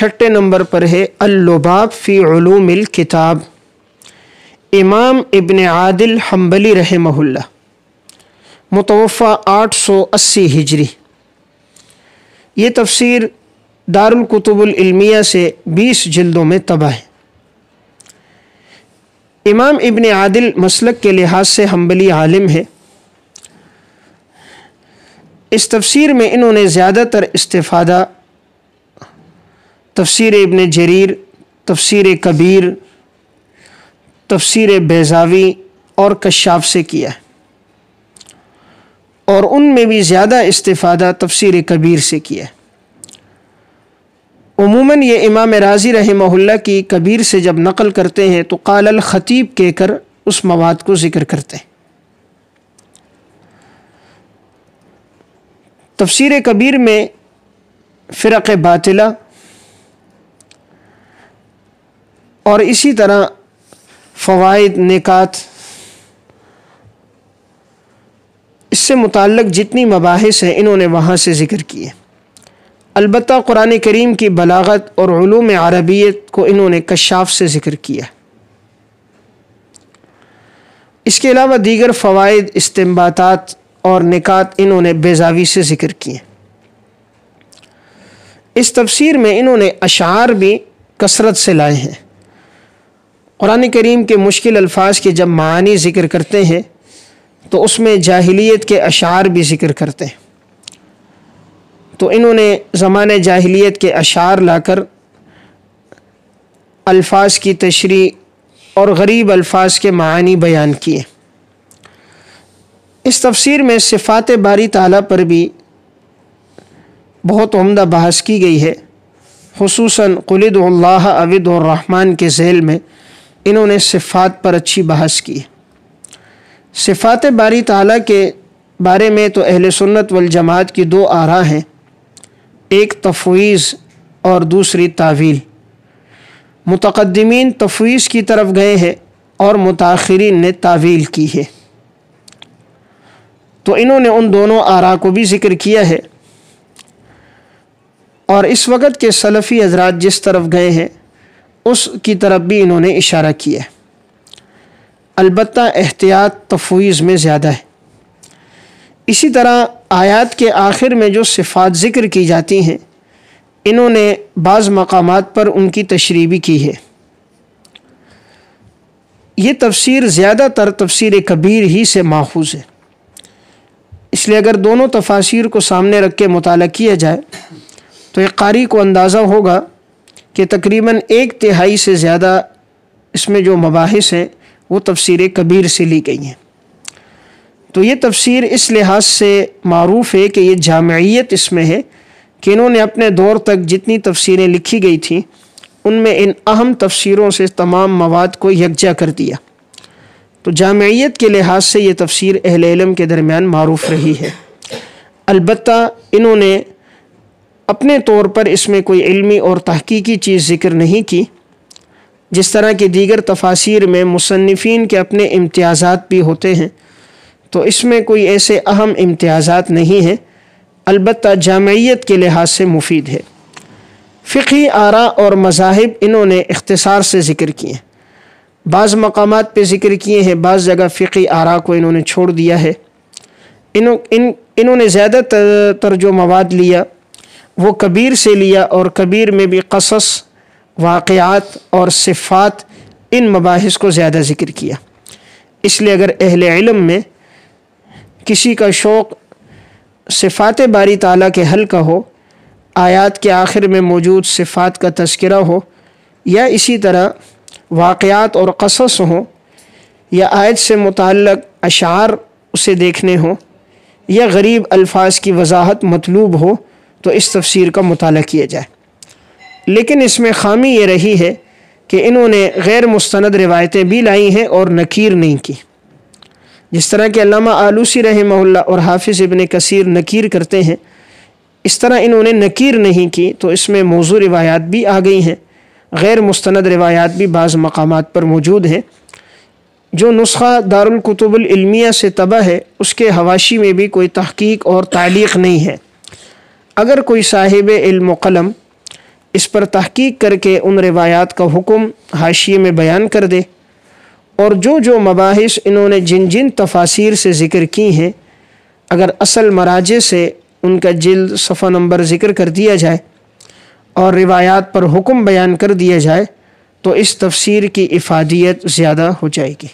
چھٹے نمبر پر ہے اللباب فی علوم الکتاب، امام ابن عادل حنبلی رحمہ اللہ، متوفی 880 ہجری۔ یہ تفسیر دارالکتب العلمیہ سے 20 جلدوں میں طبع ہے۔ امام ابن عادل مسلک کے لحاظ سے حنبلی عالم ہے۔ اس تفسیر میں انہوں نے زیادہ تر استفادہ تفسیر ابن جریر، تفسیر کبیر، تفسیر بیضاوی اور کشاف سے کیا ہے، اور ان میں بھی زیادہ استفادہ تفسیر کبیر سے کیا ہے۔ عموماً یہ امام رازی رحمہ اللہ کی کبیر سے جب نقل کرتے ہیں تو قال الخطیب کہہ کر اس مواد کو ذکر کرتے ہیں۔ تفسیر کبیر میں فرق باطلہ اور اسی طرح فوائد، نکات، اس سے متعلق جتنی مباحث ہیں انہوں نے وہاں سے ذکر کیے۔ البتہ قرآن کریم کی بلاغت اور علوم عربیت کو انہوں نے کشاف سے ذکر کیا۔ اس کے علاوہ دیگر فوائد، استنباطات اور نکات انہوں نے بیضاوی سے ذکر کیے۔ اس تفسیر میں انہوں نے اشعار بھی کثرت سے لائے ہیں۔ قرآن کریم کے مشکل الفاظ کے جب معانی ذکر کرتے ہیں تو اس میں جاہلیت کے اشعار بھی ذکر کرتے ہیں، تو انہوں نے زمانہ جاہلیت کے اشعار لا کر الفاظ کی تشریح اور غریب الفاظ کے معانی بیان کیے۔ اس تفسیر میں صفات باری تعالیٰ پر بھی بہت عمدہ بحث کی گئی ہے، خصوصاً قل ادعوا اللہ او ادعوا الرحمن کے ذیل میں انہوں نے صفات پر اچھی بحث کی۔ صفات باری تعالیٰ کے بارے میں تو اہل سنت والجماعت کی دو آراء ہیں، ایک تفویض اور دوسری تعویل۔ متقدمین تفویض کی طرف گئے ہیں اور متاخرین نے تعویل کی ہے، تو انہوں نے ان دونوں آراء کو بھی ذکر کیا ہے، اور اس وقت کے سلفی حضرات جس طرف گئے ہیں اس کی طرف بھی انہوں نے اشارہ کیا ہے۔ البتہ احتیاط تفویض میں زیادہ ہے۔ اسی طرح آیات کے آخر میں جو صفات ذکر کی جاتی ہیں انہوں نے بعض مقامات پر ان کی تشریح بھی کی ہے۔ یہ تفسیر زیادہ تر تفسیر کبیر ہی سے ماخوذ ہے، اس لیے اگر دونوں تفاسیر کو سامنے رکھ کے مطالعہ کیا جائے تو ایک قاری کو اندازہ ہوگا کہ تقریباً 1/3 سے زیادہ اس میں جو مباحث ہیں وہ تفسیر کبیر سے لی گئی ہیں۔ تو یہ تفسیر اس لحاظ سے معروف ہے کہ یہ جامعیت اس میں ہے کہ انہوں نے اپنے دور تک جتنی تفسیریں لکھی گئی تھیں ان میں ان اہم تفسیروں سے تمام مواد کو یکجا کر دیا، تو جامعیت کے لحاظ سے یہ تفسیر اہل علم کے درمیان معروف رہی ہے۔ البتہ انہوں نے اپنے طور پر اس میں کوئی علمی اور تحقیقی چیز ذکر نہیں کی، جس طرح کی دیگر تفاسیر میں مصنفین کے اپنے امتیازات بھی ہوتے ہیں، تو اس میں کوئی ایسے اہم امتیازات نہیں ہیں، البتہ جامعیت کے لحاظ سے مفید ہے۔ فقہی آراء اور مذاہب انہوں نے اختصار سے ذکر کیے ہیں، بعض مقامات پہ ذکر کیے ہیں، بعض جگہ فقہی آراء کو انہوں نے چھوڑ دیا ہے۔ انہوں نے زیادہ تر جو مواد لیا وہ کبیر سے لیا، اور کبیر میں بھی قصص، واقعات اور صفات، ان مباحث کو زیادہ ذکر کیا۔ اس لیے اگر اہل علم میں کسی کا شوق صفات باری تعالیٰ کے حل کا ہو، آیات کے آخر میں موجود صفات کا تذکرہ ہو، یا اسی طرح واقعات اور قصص ہوں، یا آیت سے متعلق اشعار اسے دیکھنے ہوں، یا غریب الفاظ کی وضاحت مطلوب ہو، تو اس تفسیر کا مطالعہ کیا جائے۔ لیکن اس میں خامی یہ رہی ہے کہ انہوں نے غیر مستند روایتیں بھی لائی ہیں اور نکیر نہیں کی، جس طرح کہ علامہ آلوسی رحمہ اللہ اور حافظ ابن کثیر نکیر کرتے ہیں، اس طرح انہوں نے نکیر نہیں کی، تو اس میں موضوع روایات بھی آ گئی ہیں، غیر مستند روایات بھی بعض مقامات پر موجود ہیں۔ جو نسخہ دارالکتب العلمیہ سے طبع ہے اس کے حواشی میں بھی کوئی تحقیق اور تعلیق نہیں ہے۔ اگر کوئی صاحب علم و قلم اس پر تحقیق کر کے ان روایات کا حکم حاشیے میں بیان کر دے، اور جو جو مباحث انہوں نے جن جن تفاسیر سے ذکر کی ہیں اگر اصل مراجع سے ان کا جلد صفحہ نمبر ذکر کر دیا جائے اور روایات پر حکم بیان کر دیا جائے تو اس تفسیر کی افادیت زیادہ ہو جائے گی۔